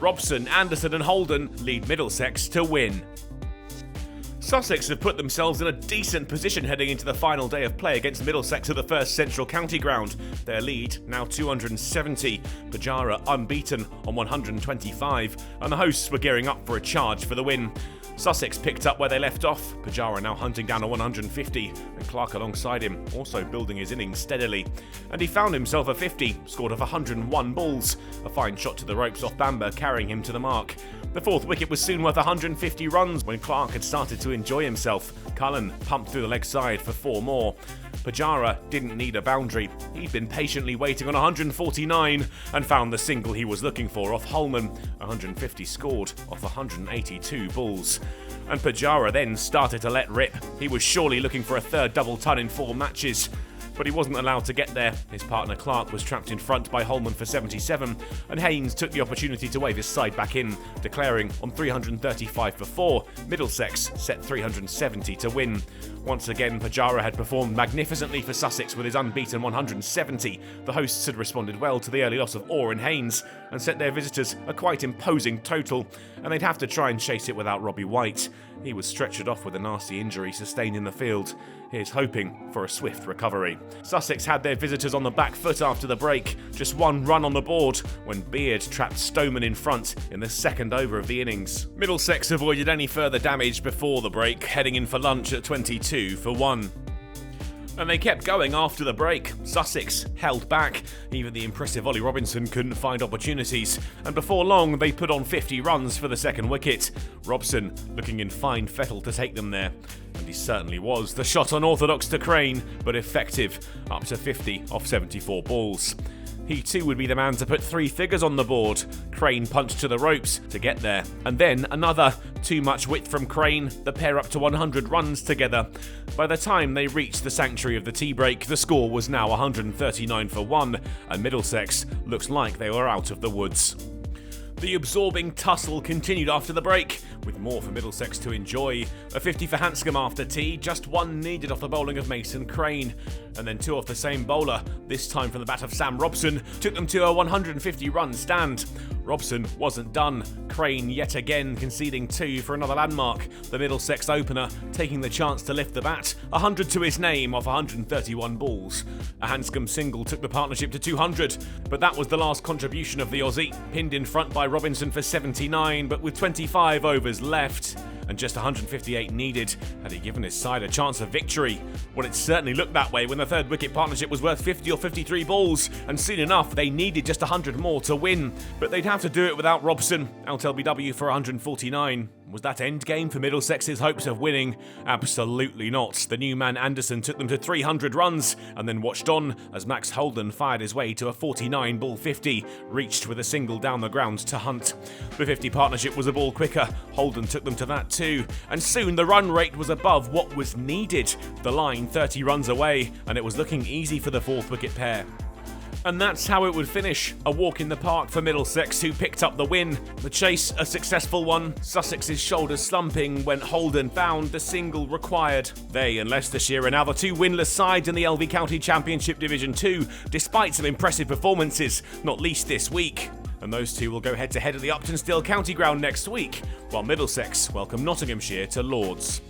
Robson, Anderson and Holden lead Middlesex to win. Sussex have put themselves in a decent position heading into the final day of play against Middlesex at the first Central County ground. Their lead now 270, Pajara unbeaten on 125, and the hosts were gearing up for a charge for the win. Sussex picked up where they left off, Pajara now hunting down a 150, and Clark alongside him, also building his innings steadily. And he found himself a 50, scored off 101 balls, a fine shot to the ropes off Bamber carrying him to the mark. The fourth wicket was soon worth 150 runs when Clark had started to enjoy himself. Cullen pumped through the leg side for 4 more. Pajara didn't need a boundary. He'd been patiently waiting on 149 and found the single he was looking for off Holman. 150 scored off 182 balls. And Pajara then started to let rip. He was surely looking for a third double ton in 4 matches. But he wasn't allowed to get there. His partner Clark was trapped in front by Holman for 77, and Haynes took the opportunity to wave his side back in, declaring on 335 for 4, Middlesex set 370 to win. Once again, Pajara had performed magnificently for Sussex with his unbeaten 170. The hosts had responded well to the early loss of Orr and Haynes, and set their visitors a quite imposing total, and they'd have to try and chase it without Robbie White. He was stretchered off with a nasty injury sustained in the field. Here's hoping for a swift recovery. Sussex had their visitors on the back foot after the break, just 1 run on the board when Beard trapped Stoneman in front in the second over of the innings. Middlesex avoided any further damage before the break, heading in for lunch at 22 for 1. And they kept going after the break. Sussex held back. Even the impressive Ollie Robinson couldn't find opportunities. And before long, they put on 50 runs for the second wicket. Robson looking in fine fettle to take them there. And he certainly was. The shot unorthodox to Crane, but effective. Up to 50 off 74 balls. He too would be the man to put 3 figures on the board. Crane punched to the ropes to get there. And then another. Too much width from Crane, the pair up to 100 runs together. By the time they reached the sanctuary of the tea break, the score was now 139 for 1, and Middlesex looks like they were out of the woods. The absorbing tussle continued after the break, with more for Middlesex to enjoy. A 50 for Hanscom after tea, just 1 needed off the bowling of Mason Crane. And then 2 off the same bowler, this time from the bat of Sam Robson, took them to a 150-run stand. Robson wasn't done. Crane yet again conceding 2 for another landmark. The Middlesex opener taking the chance to lift the bat, 100 to his name off 131 balls. A Hanscom single took the partnership to 200, but that was the last contribution of the Aussie, pinned in front by Robinson for 79, but with 25 overs left and just 158 needed, had he given his side a chance of victory. Well, it certainly looked that way when the third wicket partnership was worth 50 or 53 balls, and soon enough they needed just 100 more to win. But they'd have to do it without Robson, out LBW for 149. Was that endgame for Middlesex's hopes of winning? Absolutely not. The new man Anderson took them to 300 runs and then watched on as Max Holden fired his way to a 49-ball 50, reached with a single down the ground to Hunt. The 50 partnership was a ball quicker. Holden took them to that too, and soon the run rate was above what was needed. The line 30 runs away, and it was looking easy for the fourth wicket pair. And that's how it would finish. A walk in the park for Middlesex, who picked up the win. The chase, a successful one. Sussex's shoulders slumping when Holden found the single required. They and Leicestershire are now the 2 winless sides in the LV County Championship Division 2, despite some impressive performances, not least this week. And those 2 will go head-to-head at the Upton Still County Ground next week, while Middlesex welcome Nottinghamshire to Lords.